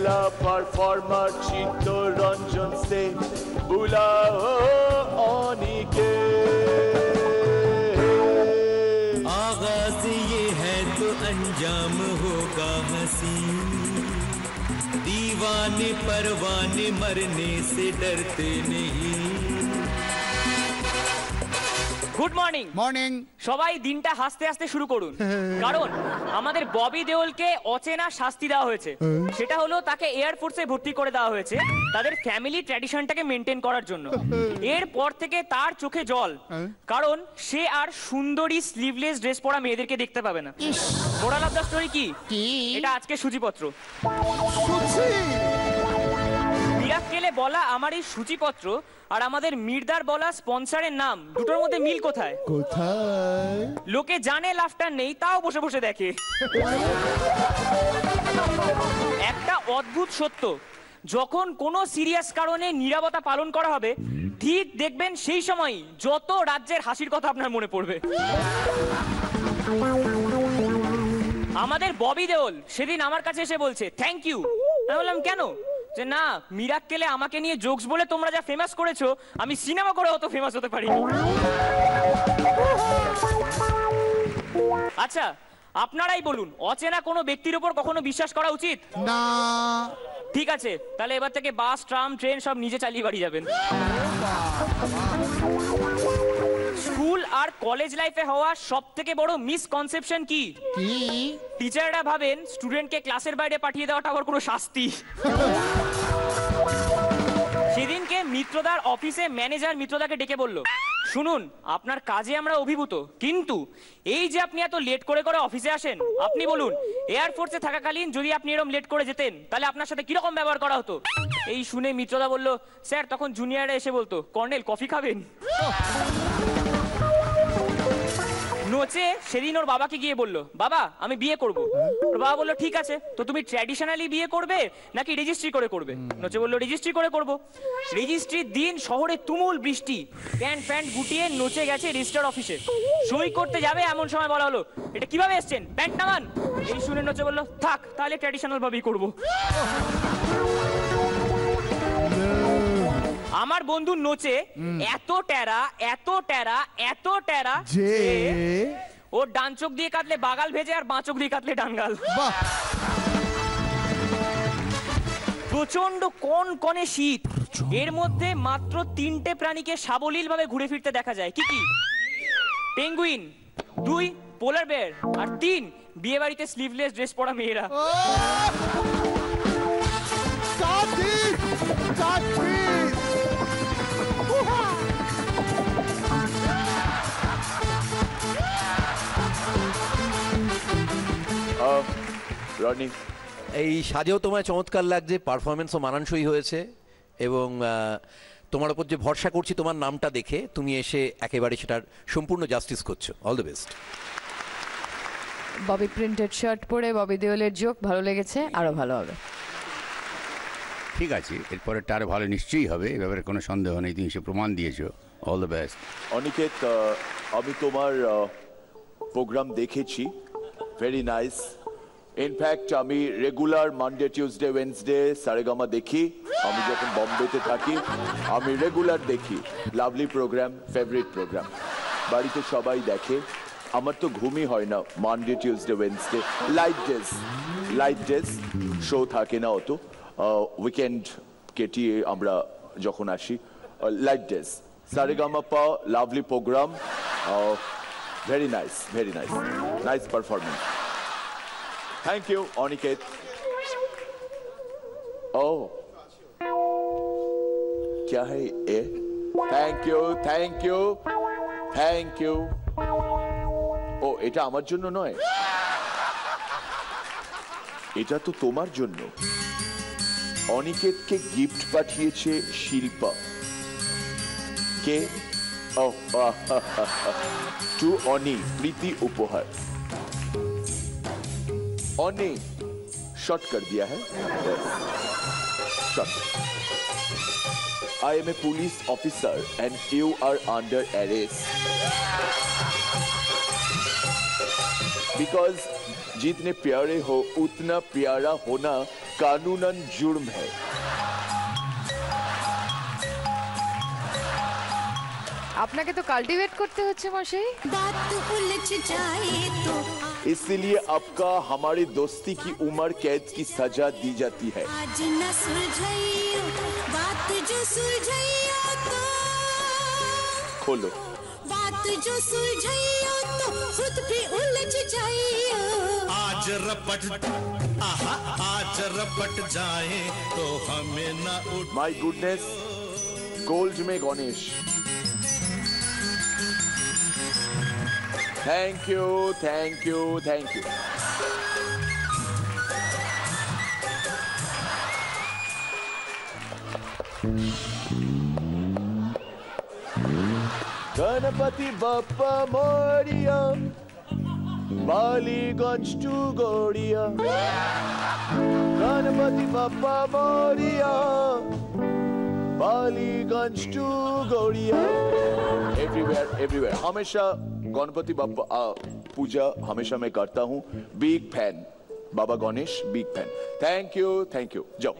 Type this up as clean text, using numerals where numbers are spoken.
पहला परफॉर्मर चित्तरंजन से बुलाओ अनिकेत। आगाज ये है तो अंजाम होगा हसीन, दीवाने परवाने मरने से डरते नहीं। Good morning. মর্নিং। সবাই দিনটা হাসতে হাসতে শুরু করুন, কারণ আমাদের ববি দেওলকে অচেনা শাস্তি দেওয়া হয়েছে। সেটা হলো তাকে এয়ারফোর্সে ভর্তি করে দেওয়া হয়েছে তাদের ফ্যামিলি ট্র্যাডিশনটাকে মেনটেন করার জন্য। এরপর থেকে তার চোখে জল, কারণ সে আর সুন্দরী স্লিভলেস ড্রেস পরা মেয়েদেরকে দেখতে পাবে না। মোরাল অফ দ্য স্টোরি কি? এটা আজকে সূচিপত্র। মিরাক্কেলে বলা আমার এই সূচিপত্র আর আমাদের মির্দার বলা স্পন্সরের নাম দুটোর মধ্যে মিল কোথায়? কোথায়? লোকে জানে লাফটার নেই, তাও বসে বসে দেখে। একটা অদ্ভুত সত্য, যখন কোনো সিরিয়াস কারণে নীরবতা পালন করা হবে, ঠিক দেখবেন সেই সময় যত রাজ্যের হাসির কথা আপনার মনে পড়বে। আমাদের ববি দেওল সেদিন আমার কাছে এসে বলছে থ্যাংক ইউ। আমি বললাম কেন? যে না, মিরাক্কেলে আমাকে নিয়ে জোকস বলে তোমরা যা ফেমাস করেছো, আমি সিনেমা করে অত ফেমাস হতে পারিনি। আচ্ছা, আপনারাই বলুন, অচেনা কোনো ব্যক্তির উপর কখনো বিশ্বাস করা উচিত না? ঠিক আছে, তাহলে এবার থেকে বাস, ট্রাম, ট্রেন সব নিজে চালিয়ে বাড়ি যাবেন। স্কুল আর কলেজ লাইফে হওয়া সবথেকে বড় মিসকনসেপশন কি? টিচাররা ভাবেন স্টুডেন্টকে ক্লাসের বাইরে পাঠিয়ে দেওয়াটা আবার কোনো শাস্তি। সেদিনকে মিত্রদার অফিসে ম্যানেজার মিত্রদাকে ডেকে বলল, শুনুন, আপনার কাজে আমরা অভিভূত, কিন্তু এই যে আপনি এত লেট করে করে অফিসে আসেন, আপনি বলুন এয়ারফোর্সে থাকাকালীন যদি আপনি এরকম লেট করে যেতেন তাহলে আপনার সাথে কিরকম ব্যবহার করা হতো? এই শুনে মিত্রদা বলল, স্যার, তখন জুনিয়ররা এসে বলতো, কর্নেল কফি খাবেন? নোচে সেদিন ওর বাবাকে গিয়ে বলল, বাবা আমি বিয়ে করব। ওর বাবা বললো, ঠিক আছে, তো তুমি ট্র্যাডিশনালি বিয়ে করবে নাকি রেজিস্ট্রি করে করবে? নোচে বললো, রেজিস্ট্রি করে করব। রেজিস্ট্রির দিন শহরে তুমুল বৃষ্টি, প্যান্ট ফ্যান্ট গুটিয়ে নোচে গেছে রেজিস্টার অফিসে। সই করতে যাবে এমন সময় বলা হলো, এটা কিভাবে এসছেন, প্যান্ট নামান। এই শুনে নোচে বললো, থাক, তাহলে ট্র্যাডিশনাল ভাবেই করবো। আমার বন্ধু নোচে এত টেরা এত টেরা এত টেরা যে ওর ডান চোখ দিয়ে কাটলে বাগাল ভেজে আর বাঁ চোখ দিয়ে কাটলে ডাঙ্গাল। প্রচন্ড কনকনে শীত, এর মধ্যে মাত্র 3টে প্রাণীকে সাবলীল ভাবে ঘুরে ফিরতে দেখা যায়। কি কি? পেঙ্গুইন, 2 পোলার বেয়ার, আর 3 বিয়ে বাড়িতে স্লিভলেস ড্রেস পরা মেয়েরা। রনি, এই সাজেও তোমায় চমৎকার লাগছে, পারফরমেন্সও মানানসই হয়েছে, এবং তোমার উপর যে ভরসা করছি তোমার নামটা দেখে, তুমি এসে একেবারে সেটার সম্পূর্ণ জাস্টিস করছো। All the best. Bobby printed shirt পরে ববি দেওলের জোক ভালো লেগেছে, আরো ভালো হবে। ঠিক আছে, এরপরেরটা আরো ভালো নিশ্চয়ই হবে, এ ব্যাপারে কোনো সন্দেহ নেই, তুমি সে প্রমাণ দিয়েছো। All the best. অনিকেত, আমি তোমার প্রোগ্রাম দেখেছি, ভেরি নাইস। ইনফ্যাক্ট আমি regular Monday, Tuesday, Wednesday Saregama দেখি। আমি যখন বম্বেতে থাকি আমি রেগুলার দেখি। লাভলি প্রোগ্রাম, ফেভারিট প্রোগ্রাম, বাড়িতে সবাই দেখে। আমার তো ঘুমই হয় না Monday, Tuesday, Wednesday. Light days show থাকে না অত, উইকেন্ড কেটিয়ে আমরা যখন আসি। লাইট ডেজ Sa Re Ga Ma Pa, lovely programme, very nice, very nice, nice performance. Thank you, Aniket. Oh, क्या है ये? Thank you, thank you, thank you. Oh, এটা আমার জন্য নয়, এটা তো তোমার জন্য। অনিকেতকে গিফট পাঠিয়েছে শিল্পা। কে? Oh, to অনি, প্রীতি উপহার। ऑने शॉर्ट कर दिया है, short. I am a police officer and you are under arrest because जितने प्यारे हो उतना प्यारा होना कानूनन जुर्म है। আপনাকে তো কাল্টিভেট করতে হচ্ছে মশাই। बात उलझ जाए तो इसीलिए आपका हमारी दोस्ती की उम्र कैद की सजा दी जाती है। आज न सुलझाइयो बात जो सुलझाइयो तो खोलो। बात जो सुलझाइयो तो खुद भी उलझ जाइयो। आज रपट आहा आज रपट जाए तो हमें ना उठ माय गुडनेस, गोल्ड में Ganesh. Thank you, thank you, thank you. Ganpati Bappa Morya, Ballygunge to Gauria. Ganpati Bappa Morya, Ballygunge to Gauria. Everywhere everywhere, हमेशा गणपति बप्पा पूजा हमेशा मैं करता हूँ। Big fan, Baba Ganesh big fan. Thank you, जाओ।